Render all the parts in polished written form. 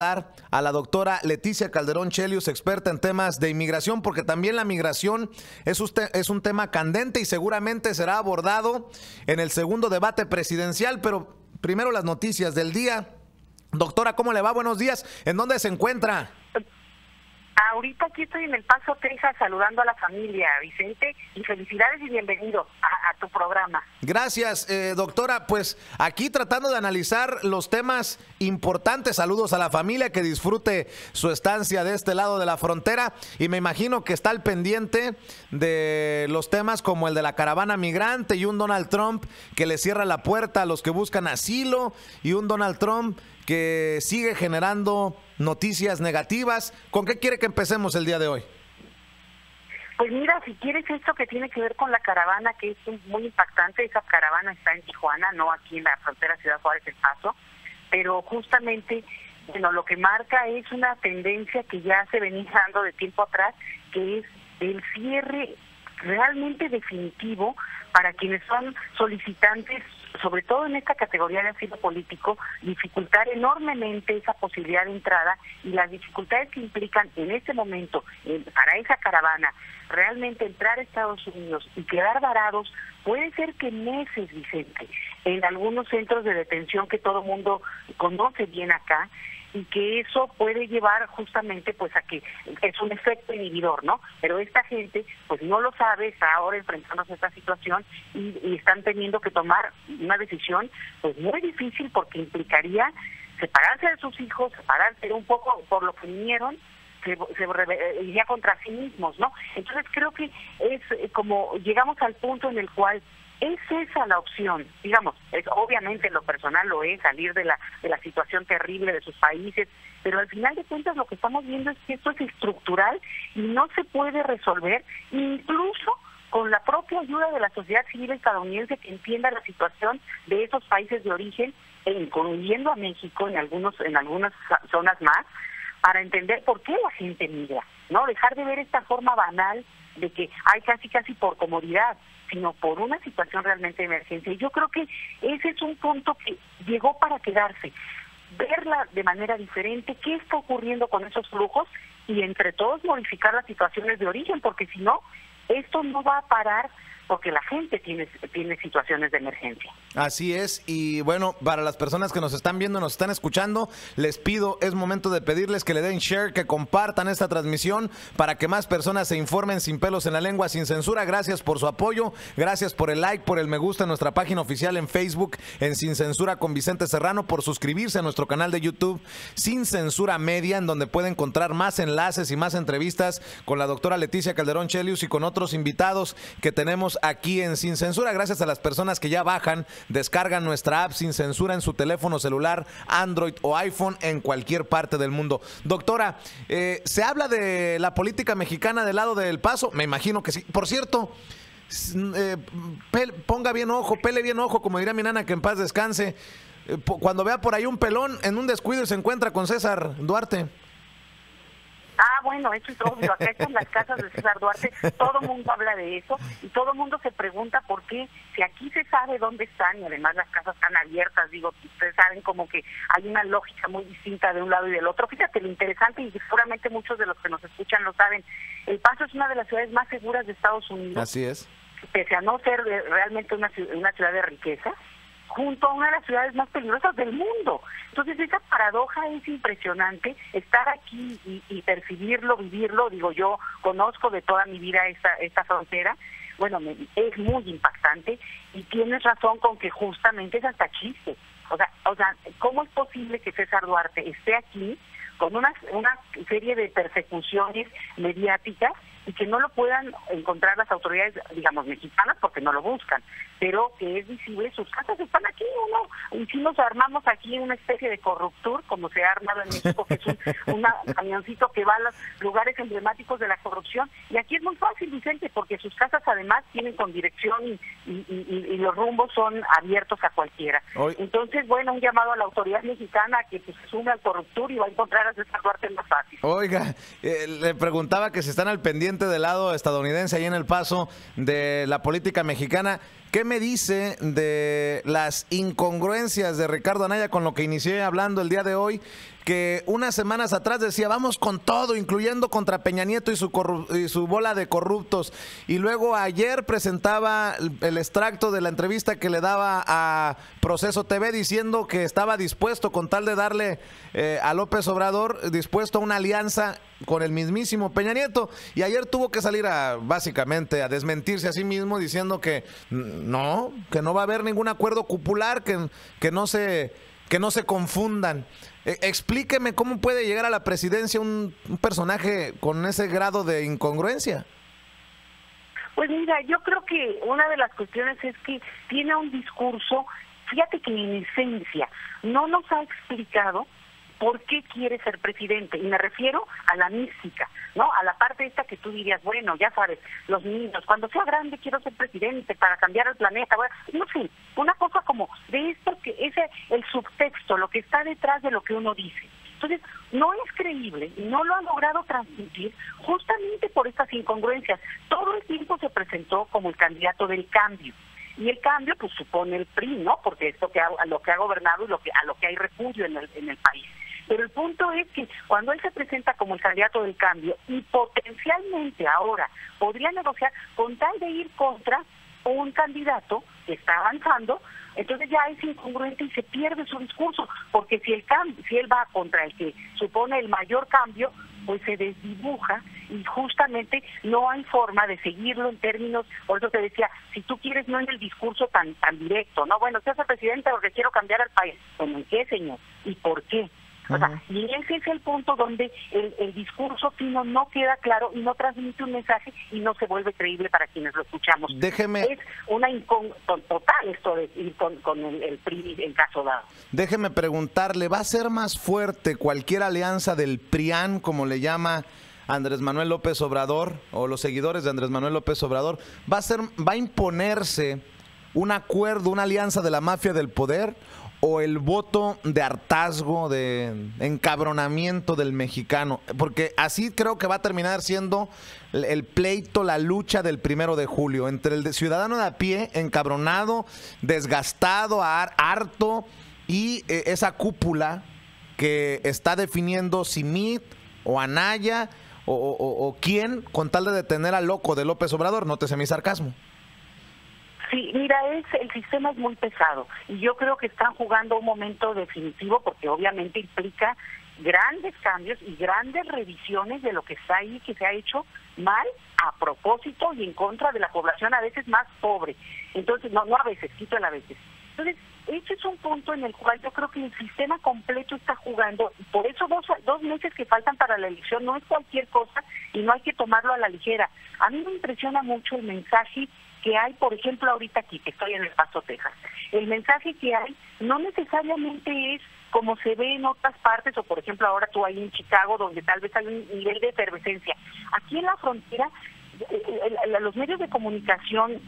a la doctora Leticia Calderón Chelius, experta en temas de inmigración, porque también la migración es un tema candente y seguramente será abordado en el segundo debate presidencial. Pero primero las noticias del día. Doctora, ¿cómo le va? Buenos días. ¿En dónde se encuentra? Ahorita aquí estoy en El Paso, Texas, saludando a la familia, Vicente, y felicidades y bienvenido a tu programa. Gracias, doctora. Pues aquí tratando de analizar los temas importantes. Saludos a la familia, que disfrute su estancia de este lado de la frontera, y me imagino que está al pendiente de los temas como el de la caravana migrante y un Donald Trump que le cierra la puerta a los que buscan asilo, y un Donald Trump que sigue generando noticias negativas. ¿Con qué quiere que empecemos el día de hoy? Pues mira, si quieres esto que tiene que ver con la caravana, que es muy impactante. Esa caravana está en Tijuana, no aquí en la frontera Ciudad Juárez, El Paso, pero justamente, bueno, lo que marca es una tendencia que ya se venía dando de tiempo atrás, que es el cierre realmente definitivo para quienes son solicitantes, sobre todo en esta categoría de asilo político, dificultar enormemente esa posibilidad de entrada, y las dificultades que implican en este momento para esa caravana realmente entrar a Estados Unidos y quedar varados, puede ser que meses, Vicente, en algunos centros de detención que todo mundo conoce bien acá, y que eso puede llevar justamente pues a que es un efecto inhibidor, ¿no? Pero esta gente pues no lo sabe, está ahora enfrentándose a esta situación y están teniendo que tomar una decisión pues muy difícil, porque implicaría separarse de sus hijos, separarse un poco por lo que vinieron, se iría contra sí mismos, ¿no? Entonces creo que es como llegamos al punto en el cual es esa la opción, digamos, obviamente en lo personal lo es, salir de la situación terrible de sus países, pero al final de cuentas lo que estamos viendo es que esto es estructural y no se puede resolver, incluso con la propia ayuda de la sociedad civil estadounidense, que entienda la situación de esos países de origen, incluyendo a México en algunas zonas más, para entender por qué la gente migra, ¿no? Dejar de ver esta forma banal de que hay casi por comodidad, sino por una situación realmente de emergencia. Y yo creo que ese es un punto que llegó para quedarse, verla de manera diferente, qué está ocurriendo con esos flujos, y entre todos modificar las situaciones de origen, porque si no, esto no va a parar, porque la gente tiene situaciones de emergencia. Así es, y bueno, para las personas que nos están viendo, nos están escuchando, les pido, es momento de pedirles que le den share, que compartan esta transmisión para que más personas se informen sin pelos en la lengua, sin censura. Gracias por su apoyo, gracias por el like, por el me gusta en nuestra página oficial en Facebook, en Sin Censura con Vicente Serrano, por suscribirse a nuestro canal de YouTube Sin Censura Media, en donde puede encontrar más enlaces y más entrevistas con la doctora Leticia Calderón Chelius y con otros invitados que tenemos aquí en Sin Censura. Gracias a las personas que ya bajan, descargan nuestra app Sin Censura en su teléfono celular, Android o iPhone, en cualquier parte del mundo. Doctora, ¿se habla de la política mexicana del lado del Paso? Me imagino que sí. Por cierto, ponga bien ojo, pele bien ojo, como diría mi nana, que en paz descanse. Cuando vea por ahí un pelón, en un descuido se encuentra con César Duarte. Ah, bueno, eso es obvio. Acá están las casas de César Duarte, todo el mundo habla de eso y todo el mundo se pregunta por qué, si aquí se sabe dónde están y además las casas están abiertas, digo, ustedes saben como que hay una lógica muy distinta de un lado y del otro. Fíjate lo interesante, y seguramente muchos de los que nos escuchan lo saben, El Paso es una de las ciudades más seguras de Estados Unidos. Así es. Pese a no ser realmente una ciudad de riqueza, junto a una de las ciudades más peligrosas del mundo. Entonces esa paradoja es impresionante, estar aquí y percibirlo, vivirlo. Digo, yo conozco de toda mi vida esta frontera, bueno, es muy impactante, y tienes razón con que justamente es hasta chiste. O sea, ¿cómo es posible que César Duarte esté aquí con una serie de persecuciones mediáticas y que no lo puedan encontrar las autoridades, digamos, mexicanas, porque no lo buscan, pero que es visible, sus casas están aquí, ¿o no? Y si nos armamos aquí una especie de corruptur, como se ha armado en México, que es un camioncito que va a los lugares emblemáticos de la corrupción, y aquí es muy fácil, Vicente, porque sus casas además tienen con dirección y los rumbos son abiertos a cualquiera. Entonces, bueno, un llamado a la autoridad mexicana que pues, se sume al corruptur y va a encontrar a César Duarte más fácil. Oiga, le preguntaba que si están al pendiente del lado estadounidense ahí en El Paso de la política mexicana. ¿Qué me dice de las incongruencias de Ricardo Anaya con lo que inicié hablando el día de hoy? que unas semanas atrás decía, vamos con todo, incluyendo contra Peña Nieto y su bola de corruptos. Y luego ayer presentaba el extracto de la entrevista que le daba a Proceso TV diciendo que estaba dispuesto, con tal de darle a López Obrador, dispuesto a una alianza con el mismísimo Peña Nieto. Y ayer tuvo que salir básicamente a desmentirse a sí mismo diciendo que no va a haber ningún acuerdo cupular, que no se confundan. Explíqueme cómo puede llegar a la presidencia un personaje con ese grado de incongruencia. Pues mira, yo creo que una de las cuestiones es que tiene un discurso, fíjate que en esencia no nos ha explicado por qué quiere ser presidente, y me refiero a la mística, ¿no? A la parte esta que tú dirías, bueno, ya sabes, los niños, cuando sea grande quiero ser presidente para cambiar el planeta, bueno, no sé, una cosa como de esto, que ese el subtexto, lo que está detrás de lo que uno dice. Entonces, no es creíble y no lo ha logrado transmitir justamente por estas incongruencias. Todo el tiempo se presentó como el candidato del cambio. Y el cambio pues supone el PRI, ¿no? Porque esto a lo que ha gobernado y a lo que hay repudio en el país. Pero el punto es que cuando él se presenta como el candidato del cambio y potencialmente ahora podría negociar con tal de ir contra un candidato que está avanzando, entonces ya es incongruente y se pierde su discurso, porque si él va contra el que supone el mayor cambio, pues se desdibuja y justamente no hay forma de seguirlo en términos, por eso te decía, si tú quieres no en el discurso tan directo, no, bueno, usted es el presidente porque quiero cambiar al país, bueno, ¿en qué, señor? ¿Y por qué? O sea, y ese es el punto donde el discurso fino no queda claro y no transmite un mensaje y no se vuelve creíble para quienes lo escuchamos. Es una total esto de ir con el PRI en caso dado. Déjeme preguntarle, ¿va a ser más fuerte cualquier alianza del PRIAN, como le llama Andrés Manuel López Obrador, o los seguidores de Andrés Manuel López Obrador? ¿Va a imponerse un acuerdo, una alianza de la mafia del poder, o el voto de hartazgo, de encabronamiento del mexicano? Porque así creo que va a terminar siendo el pleito, la lucha del 1 de julio, entre el ciudadano de a pie, encabronado, desgastado, harto, y esa cúpula que está definiendo si Mid o Anaya o quién, con tal de detener al loco de López Obrador. Nótese mi sarcasmo. Sí, mira, el sistema es muy pesado y yo creo que están jugando un momento definitivo porque obviamente implica grandes cambios y grandes revisiones de lo que está ahí, que se ha hecho mal a propósito y en contra de la población a veces más pobre. Entonces, no a veces, quito el a veces. Entonces, ese es un punto en el cual yo creo que el sistema completo está jugando. Por eso dos meses que faltan para la elección no es cualquier cosa y no hay que tomarlo a la ligera. A mí me impresiona mucho el mensaje que hay, por ejemplo, ahorita aquí, que estoy en El Paso, Texas. El mensaje que hay no necesariamente es como se ve en otras partes, o por ejemplo ahora tú ahí en Chicago, donde tal vez hay un nivel de efervescencia. Aquí en la frontera, los medios de comunicación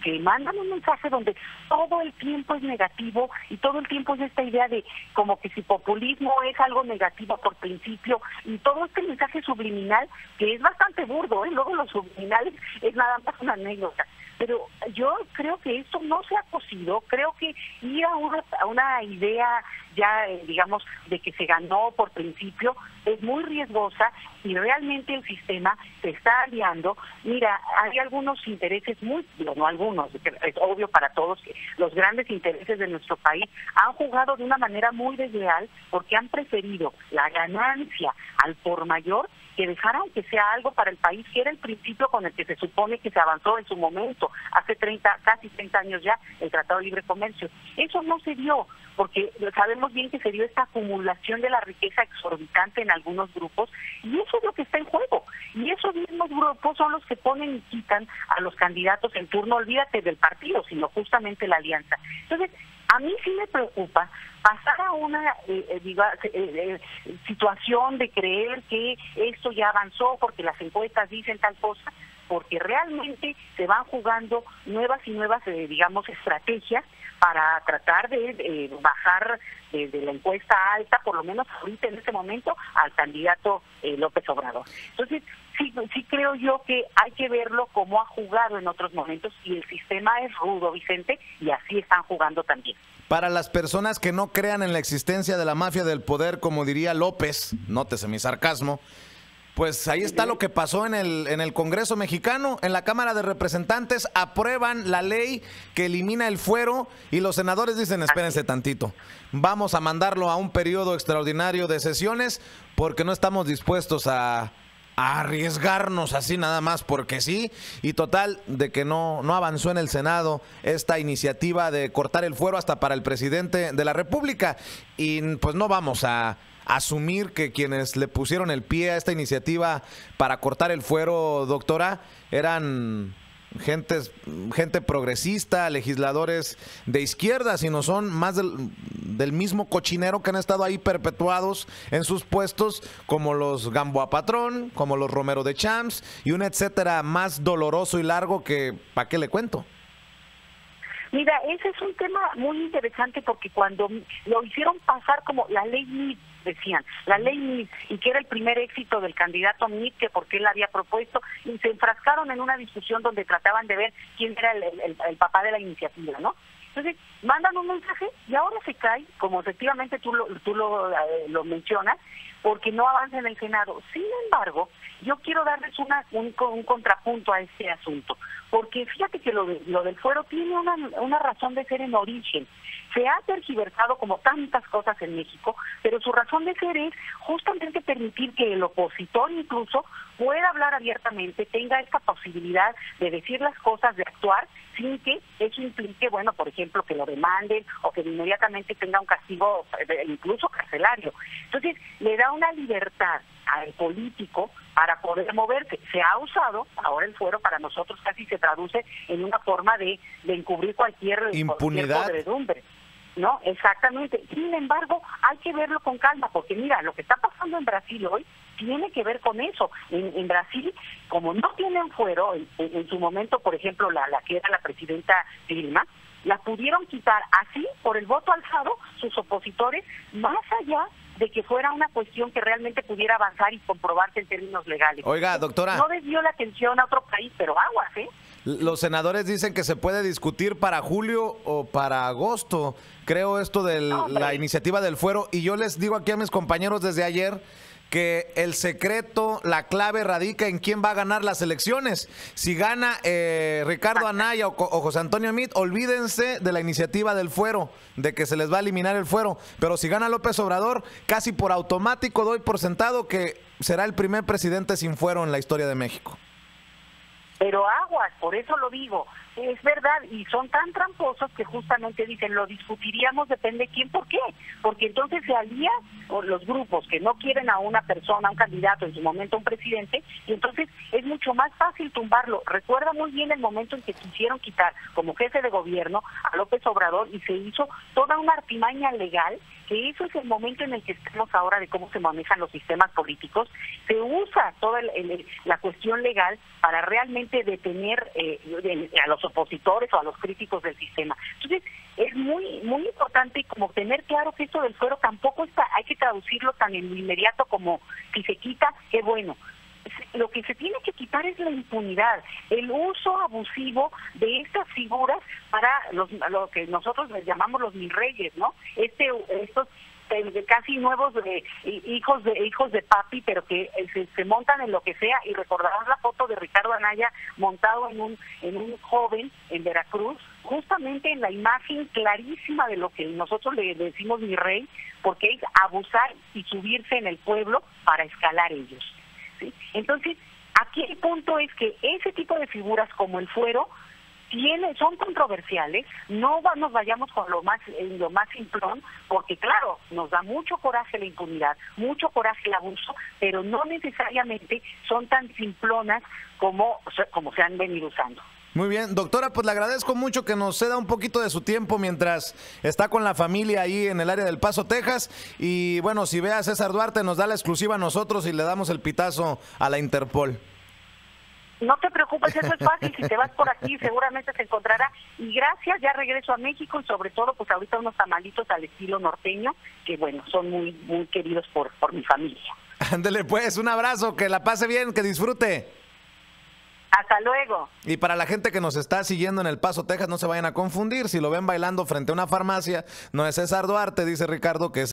que mandan un mensaje donde todo el tiempo es negativo y todo el tiempo es esta idea de como que si populismo es algo negativo por principio, y todo este mensaje subliminal que es bastante burdo, luego los subliminales es nada más una anécdota. Pero yo creo que esto no se ha cosido, creo que ir a una idea ya, digamos, de que se ganó por principio es muy riesgosa y realmente el sistema se está aliando. Mira, hay algunos intereses no algunos, es obvio para todos que los grandes intereses de nuestro país han jugado de una manera muy desleal porque han preferido la ganancia al por mayor que dejar aunque sea algo para el país, que era el principio con el que se supone que se avanzó en su momento, hace casi 30 años ya, el Tratado de Libre Comercio. Eso no se dio, porque sabemos bien que se dio esta acumulación de la riqueza exorbitante en algunos grupos, y eso es lo que está en juego. Y esos mismos grupos son los que ponen y quitan a los candidatos en turno, olvídate del partido, sino justamente la alianza. Entonces, a mí sí me preocupa pasar a una situación de creer que esto ya avanzó porque las encuestas dicen tal cosa, porque realmente se van jugando nuevas y nuevas, estrategias para tratar de bajar de la encuesta alta, por lo menos ahorita en este momento, al candidato López Obrador. Entonces, sí creo yo que hay que verlo como ha jugado en otros momentos, y el sistema es rudo, Vicente, y así están jugando también. para las personas que no crean en la existencia de la mafia del poder, como diría López, nótese mi sarcasmo, pues ahí está lo que pasó en el Congreso mexicano. En la Cámara de Representantes aprueban la ley que elimina el fuero y los senadores dicen, espérense tantito, vamos a mandarlo a un periodo extraordinario de sesiones porque no estamos dispuestos a arriesgarnos así nada más porque sí, y total de que no avanzó en el Senado esta iniciativa de cortar el fuero hasta para el presidente de la República, y pues no vamos a asumir que quienes le pusieron el pie a esta iniciativa para cortar el fuero, doctora, eran gente progresista, legisladores de izquierda, sino son más del mismo cochinero que han estado ahí perpetuados en sus puestos, como los Gamboa Patrón, como los Romero de Champs y un etcétera más doloroso y largo que, ¿para qué le cuento? Mira, ese es un tema muy interesante porque cuando lo hicieron pasar como la ley MIT, decían, la ley MIT, y que era el primer éxito del candidato MIT, que porque él la había propuesto, y se enfrascaron en una discusión donde trataban de ver quién era el papá de la iniciativa, ¿no? Entonces, mandan un mensaje y ahora se cae, como efectivamente tú lo mencionas, porque no avanza en el Senado. Sin embargo, yo quiero darles un contrapunto a este asunto, porque fíjate que lo del fuero tiene una razón de ser en origen. Se ha tergiversado como tantas cosas en México, pero su razón de ser es justamente permitir que el opositor incluso pueda hablar abiertamente, tenga esta posibilidad de decir las cosas, de actuar, sin que eso implique, bueno, por ejemplo, que lo demanden o que inmediatamente tenga un castigo incluso carcelario. Entonces, le da una libertad al político para poder moverse. Se ha usado ahora el fuero, para nosotros casi se traduce en una forma de encubrir cualquier impunidad, podredumbre. No, exactamente. Sin embargo, hay que verlo con calma, porque mira, lo que está pasando en Brasil hoy tiene que ver con eso. En Brasil, como no tienen fuero, en su momento, por ejemplo, la que era la presidenta Dilma, la pudieron quitar así, por el voto alzado, sus opositores, más allá de que fuera una cuestión que realmente pudiera avanzar y comprobarse en términos legales. Oiga, doctora, no desvió la atención a otro país, pero aguas, ¿eh? Los senadores dicen que se puede discutir para julio o para agosto, creo, esto de la iniciativa del fuero, y yo les digo aquí a mis compañeros desde ayer que el secreto, la clave radica en quién va a ganar las elecciones. Si gana Ricardo Anaya o José Antonio Meade, olvídense de la iniciativa del fuero, de que se les va a eliminar el fuero. Pero si gana López Obrador, casi por automático doy por sentado que será el primer presidente sin fuero en la historia de México. Pero aguas, por eso lo digo, es verdad, y son tan tramposos que justamente dicen, lo discutiríamos, depende quién, ¿por qué? Porque entonces se alían los grupos que no quieren a una persona, a un candidato, en su momento un presidente, y entonces es mucho más fácil tumbarlo. Recuerda muy bien el momento en que quisieron quitar como jefe de gobierno a López Obrador y se hizo toda una artimaña legal, que eso es el momento en el que estamos ahora de cómo se manejan los sistemas políticos. Se usa toda la cuestión legal para realmente detener a los opositores o a los críticos del sistema. Entonces, es muy muy importante como tener claro que esto del fuero tampoco hay que traducirlo tan en lo inmediato como si se quita, qué bueno. Lo que se tiene que quitar es la impunidad, el uso abusivo de estas figuras para lo que nosotros les llamamos los mirreyes, ¿no? Estos casi nuevos hijos de papi, pero que se montan en lo que sea, y recordarán la foto de Ricardo Anaya montado en un joven en Veracruz, justamente en la imagen clarísima de lo que nosotros le decimos mi rey, porque es abusar y subirse en el pueblo para escalar ellos, ¿sí? Entonces, aquí el punto es que ese tipo de figuras como el fuero son controversiales. No nos vayamos con lo más simplón, porque claro, nos da mucho coraje la impunidad, mucho coraje el abuso, pero no necesariamente son tan simplonas como se han venido usando. Muy bien, doctora, pues le agradezco mucho que nos ceda un poquito de su tiempo mientras está con la familia ahí en el área del Paso, Texas. Y bueno, si ve a César Duarte, nos da la exclusiva a nosotros y le damos el pitazo a la Interpol. No te preocupes, eso es fácil, si te vas por aquí seguramente se encontrará. Y gracias, ya regreso a México, y sobre todo pues ahorita unos tamalitos al estilo norteño, que bueno, son muy muy queridos por mi familia. Ándele pues, un abrazo, que la pase bien, que disfrute. Hasta luego. Y para la gente que nos está siguiendo en El Paso, Texas, no se vayan a confundir. Si lo ven bailando frente a una farmacia, no es César Duarte, dice Ricardo, que es